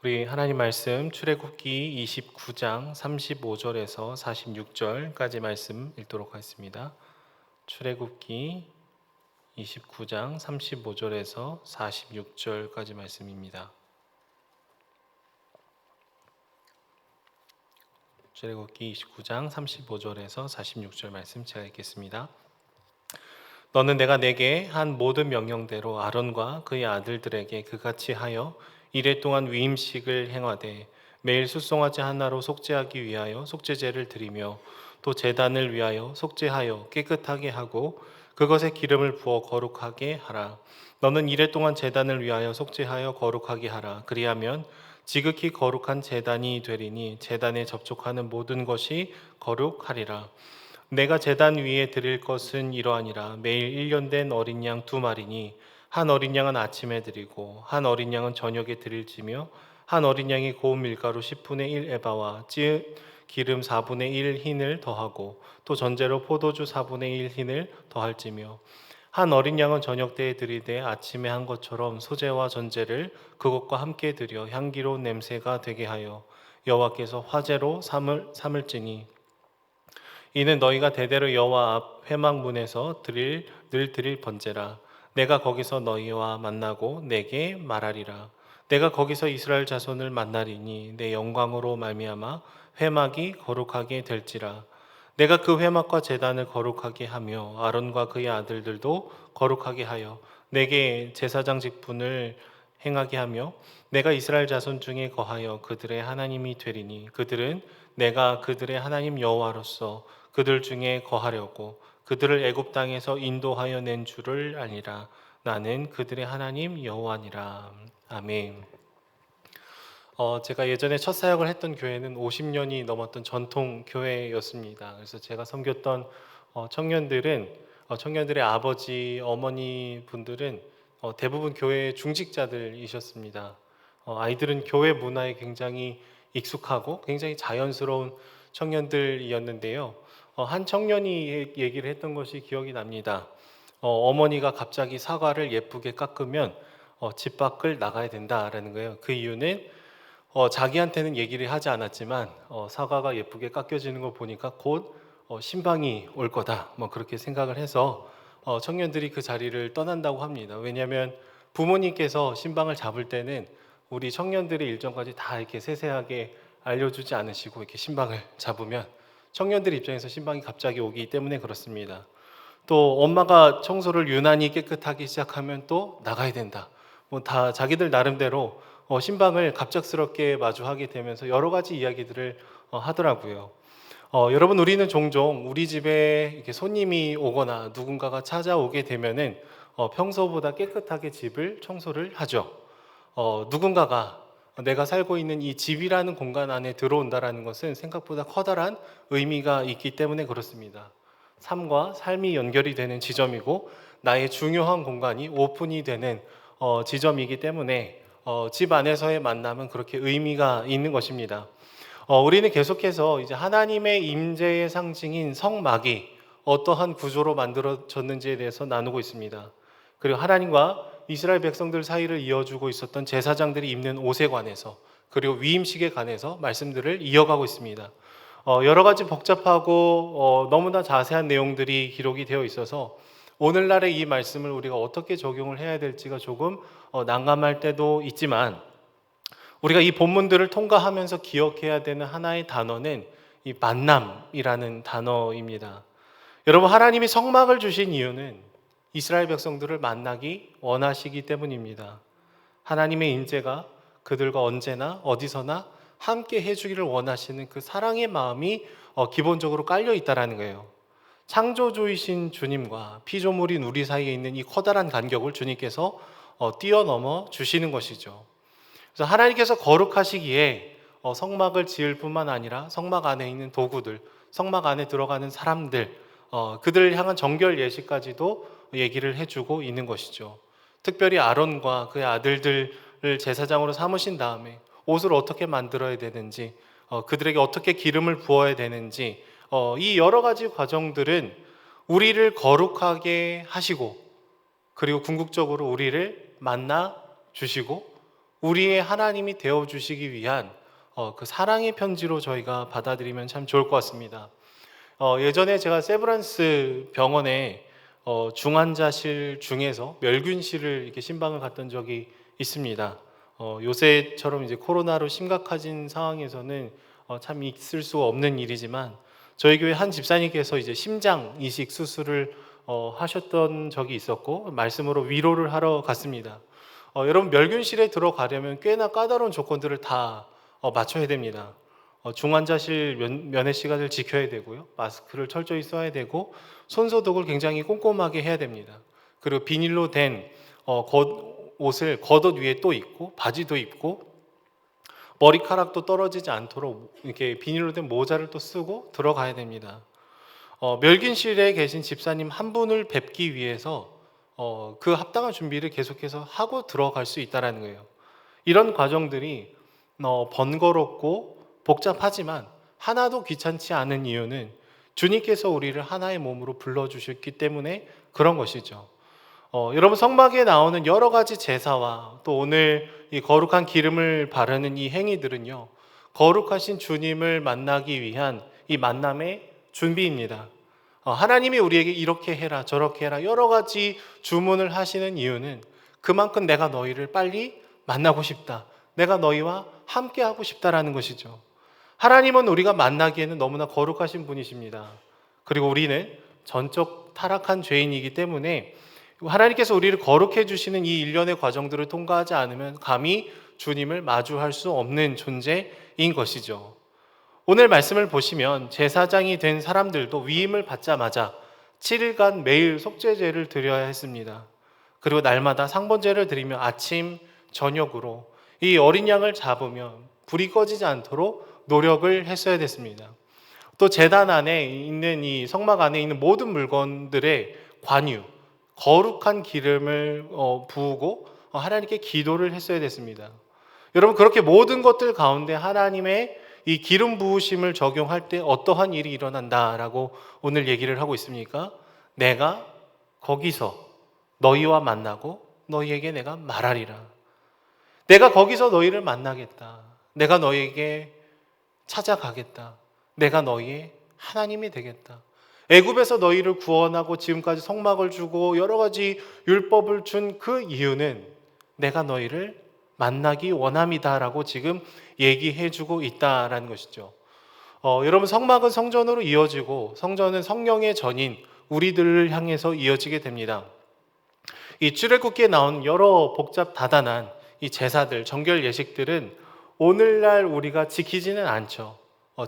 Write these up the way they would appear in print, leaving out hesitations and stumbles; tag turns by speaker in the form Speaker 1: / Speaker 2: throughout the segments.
Speaker 1: 우리 하나님 말씀 출애굽기 29장 35절에서 46절까지 말씀 읽도록 하겠습니다. 출애굽기 29장 35절에서 46절까지 말씀입니다. 출애굽기 29장 35절에서 46절 말씀 제가 읽겠습니다. 너는 내가 내게 한 모든 명령대로 아론과 그의 아들들에게 그같이 하여 이레 동안 위임식을 행하되 매일 숫송아지 하나로 속죄하기 위하여 속죄제를 드리며 또 제단을 위하여 속죄하여 깨끗하게 하고 그것에 기름을 부어 거룩하게 하라. 너는 이레 동안 제단을 위하여 속죄하여 거룩하게 하라. 그리하면 지극히 거룩한 제단이 되리니 제단에 접촉하는 모든 것이 거룩하리라. 내가 제단 위에 드릴 것은 이러하니라. 매일 1년 된 어린 양 2마리니 한 어린 양은 아침에 드리고 한 어린 양은 저녁에 드릴지며 한 어린 양이 고운 밀가루 10분의 1 에바와 찌은 기름 4분의 1 흰을 더하고 또 전제로 포도주 4분의 1 흰을 더할지며 한 어린 양은 저녁 때에 드리되 아침에 한 것처럼 소제와 전제를 그것과 함께 드려 향기로운 냄새가 되게 하여 여호와께서 화제로 삼을지니 이는 너희가 대대로 여호와 앞 회막문에서 늘 드릴 번제라. 내가 거기서 너희와 만나고 내게 말하리라. 내가 거기서 이스라엘 자손을 만나리니 내 영광으로 말미암아 회막이 거룩하게 될지라. 내가 그 회막과 제단을 거룩하게 하며 아론과 그의 아들들도 거룩하게 하여 내게 제사장 직분을 행하게 하며 내가 이스라엘 자손 중에 거하여 그들의 하나님이 되리니 그들은 내가 그들의 하나님 여호와로서 그들 중에 거하려고 그들을 애굽 땅에서 인도하여 낸 줄을 아니라. 나는 그들의 하나님 여호와니라. 아멘. 제가 예전에 첫 사역을 했던 교회는 50년이 넘었던 전통 교회였습니다. 그래서 제가 섬겼던 청년들의 아버지, 어머니 분들은 대부분 교회 중직자들이셨습니다. 아이들은 교회 문화에 굉장히 익숙하고 굉장히 자연스러운 청년들이었는데요. 한 청년이 얘기를 했던 것이 기억이 납니다. 어머니가 갑자기 사과를 예쁘게 깎으면 집 밖을 나가야 된다라는 거예요. 그 이유는 자기한테는 얘기를 하지 않았지만 사과가 예쁘게 깎여지는 걸 보니까 곧 신방이 올 거다. 뭐 그렇게 생각을 해서 청년들이 그 자리를 떠난다고 합니다. 왜냐하면 부모님께서 신방을 잡을 때는 우리 청년들의 일정까지 다 이렇게 세세하게 알려주지 않으시고 이렇게 신방을 잡으면 청년들 입장에서 신방이 갑자기 오기 때문에 그렇습니다. 또 엄마가 청소를 유난히 깨끗하게 시작하면 또 나가야 된다. 뭐 다 자기들 나름대로 신방을 갑작스럽게 마주하게 되면서 여러 가지 이야기들을 하더라고요. 여러분, 우리는 종종 우리 집에 이렇게 손님이 오거나 누군가가 찾아오게 되면은 평소보다 깨끗하게 집을 청소를 하죠. 누군가가 내가 살고 있는 이 집이라는 공간 안에 들어온다라는 것은 생각보다 커다란 의미가 있기 때문에 그렇습니다. 삶과 삶이 연결이 되는 지점이고 나의 중요한 공간이 오픈이 되는 지점이기 때문에 집 안에서의 만남은 그렇게 의미가 있는 것입니다. 우리는 계속해서 이제 하나님의 임재의 상징인 성막이 어떠한 구조로 만들어졌는지에 대해서 나누고 있습니다. 그리고 하나님과 이스라엘 백성들 사이를 이어주고 있었던 제사장들이 입는 옷에 관해서 그리고 위임식에 관해서 말씀들을 이어가고 있습니다. 여러 가지 복잡하고 너무나 자세한 내용들이 기록이 되어 있어서 오늘날의 이 말씀을 우리가 어떻게 적용을 해야 될지가 조금 난감할 때도 있지만 우리가 이 본문들을 통과하면서 기억해야 되는 하나의 단어는 이 만남이라는 단어입니다. 여러분, 하나님이 성막을 주신 이유는 이스라엘 백성들을 만나기 원하시기 때문입니다. 하나님의 인재가 그들과 언제나 어디서나 함께 해주기를 원하시는 그 사랑의 마음이 기본적으로 깔려 있다는 거예요. 창조주이신 주님과 피조물인 우리 사이에 있는 이 커다란 간격을 주님께서 뛰어넘어 주시는 것이죠. 그래서 하나님께서 거룩하시기에 성막을 지을 뿐만 아니라 성막 안에 있는 도구들, 성막 안에 들어가는 사람들, 그들을 향한 정결 예식까지도 얘기를 해주고 있는 것이죠. 특별히 아론과 그의 아들들을 제사장으로 삼으신 다음에 옷을 어떻게 만들어야 되는지, 그들에게 어떻게 기름을 부어야 되는지, 이 여러 가지 과정들은 우리를 거룩하게 하시고 그리고 궁극적으로 우리를 만나 주시고 우리의 하나님이 되어주시기 위한 그 사랑의 편지로 저희가 받아들이면 참 좋을 것 같습니다. 예전에 제가 세브란스 병원에 중환자실 중에서 멸균실을 이렇게 신방을 갔던 적이 있습니다. 요새처럼 이제 코로나로 심각해진 상황에서는 참 있을 수 없는 일이지만 저희 교회 한 집사님께서 이제 심장 이식 수술을 하셨던 적이 있었고 말씀으로 위로를 하러 갔습니다. 여러분 멸균실에 들어가려면 꽤나 까다로운 조건들을 다 맞춰야 됩니다. 중환자실 면회 시간을 지켜야 되고요. 마스크를 철저히 써야 되고 손소독을 굉장히 꼼꼼하게 해야 됩니다. 그리고 비닐로 된 옷을 겉옷 위에 또 입고 바지도 입고 머리카락도 떨어지지 않도록 이렇게 비닐로 된 모자를 또 쓰고 들어가야 됩니다. 멸균실에 계신 집사님 한 분을 뵙기 위해서 그 합당한 준비를 계속해서 하고 들어갈 수 있다는 거예요. 이런 과정들이 번거롭고 복잡하지만 하나도 귀찮지 않은 이유는 주님께서 우리를 하나의 몸으로 불러주셨기 때문에 그런 것이죠. 여러분 성막에 나오는 여러 가지 제사와 또 오늘 이 거룩한 기름을 바르는 이 행위들은요, 거룩하신 주님을 만나기 위한 이 만남의 준비입니다. 하나님이 우리에게 이렇게 해라 저렇게 해라 여러 가지 주문을 하시는 이유는 그만큼 내가 너희를 빨리 만나고 싶다, 내가 너희와 함께 하고 싶다라는 것이죠. 하나님은 우리가 만나기에는 너무나 거룩하신 분이십니다. 그리고 우리는 전적 타락한 죄인이기 때문에 하나님께서 우리를 거룩해 주시는 이 일련의 과정들을 통과하지 않으면 감히 주님을 마주할 수 없는 존재인 것이죠. 오늘 말씀을 보시면 제사장이 된 사람들도 위임을 받자마자 7일간 매일 속죄제를 드려야 했습니다. 그리고 날마다 상번제를 드리며 아침, 저녁으로 이 어린 양을 잡으며 불이 꺼지지 않도록 노력을 했어야 됐습니다. 또 제단 안에 있는 이 성막 안에 있는 모든 물건들의 관유, 거룩한 기름을 부으고 하나님께 기도를 했어야 됐습니다. 여러분 그렇게 모든 것들 가운데 하나님의 이 기름 부으심을 적용할 때 어떠한 일이 일어난다라고 오늘 얘기를 하고 있습니까? 내가 거기서 너희와 만나고 너희에게 내가 말하리라. 내가 거기서 너희를 만나겠다. 내가 너희에게 찾아가겠다. 내가 너희의 하나님이 되겠다. 애굽에서 너희를 구원하고 지금까지 성막을 주고 여러 가지 율법을 준 그 이유는 내가 너희를 만나기 원함이다라고 지금 얘기해주고 있다라는 것이죠. 여러분 성막은 성전으로 이어지고 성전은 성령의 전인 우리들을 향해서 이어지게 됩니다. 이 출애굽기에 나온 여러 복잡 다단한 이 제사들, 정결 예식들은 오늘날 우리가 지키지는 않죠.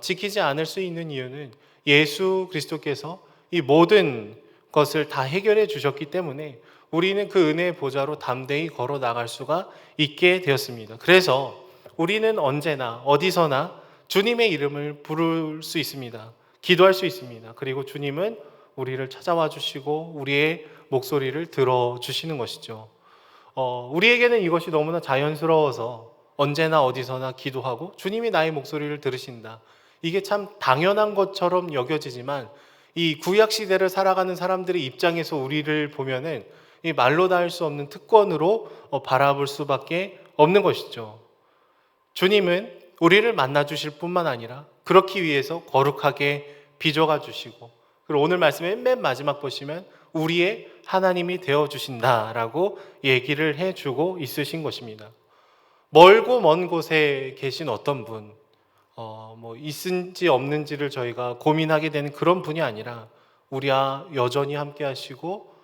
Speaker 1: 지키지 않을 수 있는 이유는 예수 그리스도께서 이 모든 것을 다 해결해 주셨기 때문에 우리는 그 은혜의 보좌로 담대히 걸어 나갈 수가 있게 되었습니다. 그래서 우리는 언제나 어디서나 주님의 이름을 부를 수 있습니다. 기도할 수 있습니다. 그리고 주님은 우리를 찾아와 주시고 우리의 목소리를 들어주시는 것이죠. 우리에게는 이것이 너무나 자연스러워서 언제나 어디서나 기도하고 주님이 나의 목소리를 들으신다. 이게 참 당연한 것처럼 여겨지지만 이 구약 시대를 살아가는 사람들의 입장에서 우리를 보면은 이 말로 다 할 수 없는 특권으로 바라볼 수밖에 없는 것이죠. 주님은 우리를 만나 주실 뿐만 아니라 그렇기 위해서 거룩하게 빚어가 주시고 그리고 오늘 말씀의 맨 마지막 보시면 우리의 하나님이 되어 주신다라고 얘기를 해주고 있으신 것입니다. 멀고 먼 곳에 계신 어떤 분, 있은지 없는지를 저희가 고민하게 되는 그런 분이 아니라 우리와 여전히 함께 하시고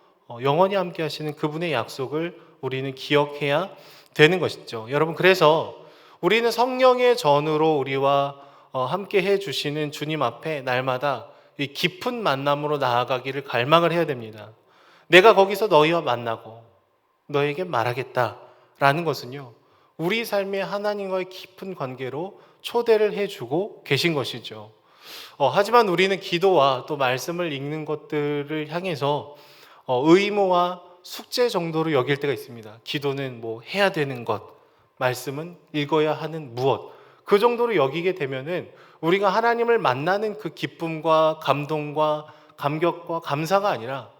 Speaker 1: 영원히 함께 하시는 그분의 약속을 우리는 기억해야 되는 것이죠. 여러분 그래서 우리는 성령의 전으로 우리와 함께 해주시는 주님 앞에 날마다 이 깊은 만남으로 나아가기를 갈망을 해야 됩니다. 내가 거기서 너희와 만나고 너에게 말하겠다라는 것은요, 우리 삶의 하나님과의 깊은 관계로 초대를 해주고 계신 것이죠. 하지만 우리는 기도와 또 말씀을 읽는 것들을 향해서 의무와 숙제 정도로 여길 때가 있습니다. 기도는 뭐 해야 되는 것, 말씀은 읽어야 하는 무엇, 그 정도로 여기게 되면은 우리가 하나님을 만나는 그 기쁨과 감동과 감격과 감사가 아니라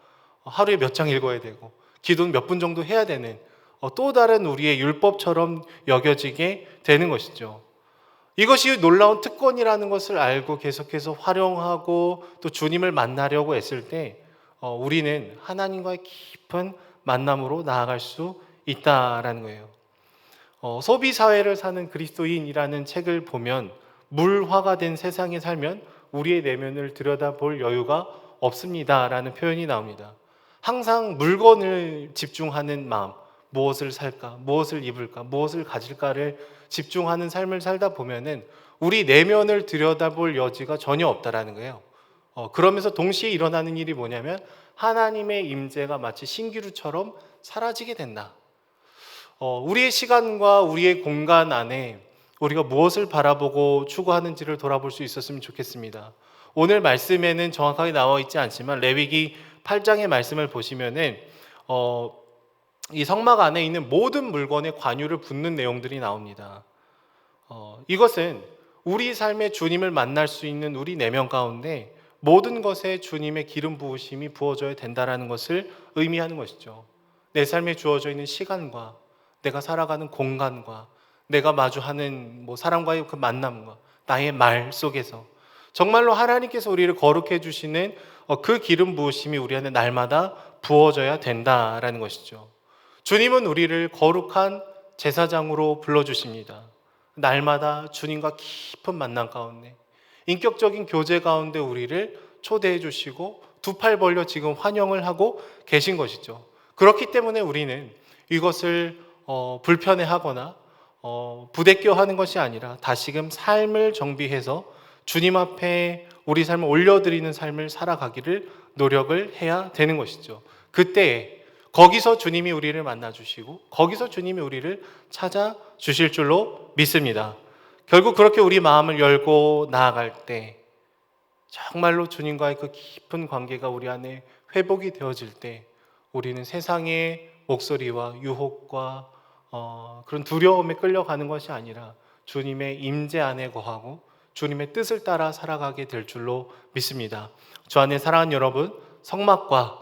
Speaker 1: 하루에 몇 장 읽어야 되고 기도는 몇 분 정도 해야 되는 또 다른 우리의 율법처럼 여겨지게 되는 것이죠. 이것이 놀라운 특권이라는 것을 알고 계속해서 활용하고 또 주님을 만나려고 했을 때 우리는 하나님과의 깊은 만남으로 나아갈 수 있다라는 거예요. 소비 사회를 사는 그리스도인이라는 책을 보면 물화가 된 세상에 살면 우리의 내면을 들여다볼 여유가 없습니다라는 표현이 나옵니다. 항상 물건을 집중하는 마음, 무엇을 살까, 무엇을 입을까, 무엇을 가질까를 집중하는 삶을 살다 보면은 우리 내면을 들여다볼 여지가 전혀 없다라는 거예요. 그러면서 동시에 일어나는 일이 뭐냐면 하나님의 임재가 마치 신기루처럼 사라지게 된다. 우리의 시간과 우리의 공간 안에 우리가 무엇을 바라보고 추구하는지를 돌아볼 수 있었으면 좋겠습니다. 오늘 말씀에는 정확하게 나와 있지 않지만 레위기 8장의 말씀을 보시면은 이 성막 안에 있는 모든 물건에 관유를 붓는 내용들이 나옵니다. 이것은 우리 삶의 주님을 만날 수 있는 우리 내면 가운데 모든 것에 주님의 기름 부으심이 부어져야 된다는 것을 의미하는 것이죠. 내 삶에 주어져 있는 시간과 내가 살아가는 공간과 내가 마주하는 사람과의 그 만남과 나의 말 속에서 정말로 하나님께서 우리를 거룩해 주시는 그 기름 부으심이 우리 안에 날마다 부어져야 된다라는 것이죠. 주님은 우리를 거룩한 제사장으로 불러주십니다. 날마다 주님과 깊은 만남 가운데 인격적인 교제 가운데 우리를 초대해 주시고 두 팔 벌려 지금 환영을 하고 계신 것이죠. 그렇기 때문에 우리는 이것을 불편해하거나 부대껴하는 것이 아니라 다시금 삶을 정비해서 주님 앞에 우리 삶을 올려드리는 삶을 살아가기를 노력을 해야 되는 것이죠. 그때 거기서 주님이 우리를 만나주시고 거기서 주님이 우리를 찾아주실 줄로 믿습니다. 결국 그렇게 우리 마음을 열고 나아갈 때 정말로 주님과의 그 깊은 관계가 우리 안에 회복이 되어질 때 우리는 세상의 목소리와 유혹과 그런 두려움에 끌려가는 것이 아니라 주님의 임재 안에 거하고 주님의 뜻을 따라 살아가게 될 줄로 믿습니다. 주 안에 사랑하는 여러분, 성막과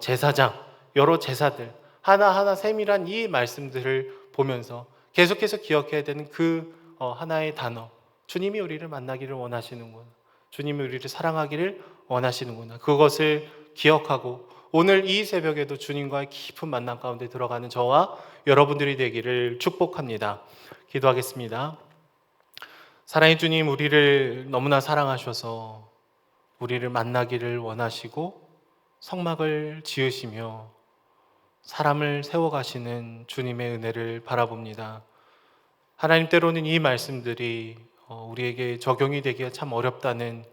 Speaker 1: 제사장, 여러 제사들 하나하나 세밀한 이 말씀들을 보면서 계속해서 기억해야 되는 그 하나의 단어, 주님이 우리를 만나기를 원하시는구나, 주님이 우리를 사랑하기를 원하시는구나, 그것을 기억하고 오늘 이 새벽에도 주님과의 깊은 만남 가운데 들어가는 저와 여러분들이 되기를 축복합니다. 기도하겠습니다. 사랑의 주님, 우리를 너무나 사랑하셔서 우리를 만나기를 원하시고 성막을 지으시며 사람을 세워가시는 주님의 은혜를 바라봅니다. 하나님, 때로는 이 말씀들이 우리에게 적용이 되기가 참 어렵다는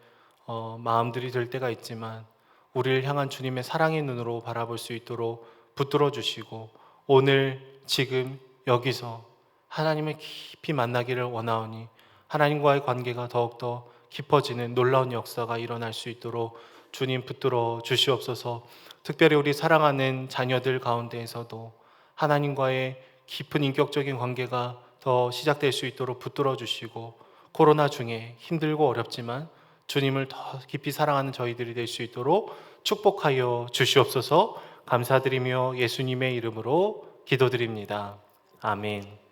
Speaker 1: 마음들이 들 때가 있지만 우리를 향한 주님의 사랑의 눈으로 바라볼 수 있도록 붙들어 주시고 오늘 지금 여기서 하나님을 깊이 만나기를 원하오니 하나님과의 관계가 더욱더 깊어지는 놀라운 역사가 일어날 수 있도록 주님 붙들어 주시옵소서. 특별히 우리 사랑하는 자녀들 가운데에서도 하나님과의 깊은 인격적인 관계가 더 시작될 수 있도록 붙들어 주시고 코로나 중에 힘들고 어렵지만 주님을 더 깊이 사랑하는 저희들이 될 수 있도록 축복하여 주시옵소서. 감사드리며 예수님의 이름으로 기도드립니다. 아멘.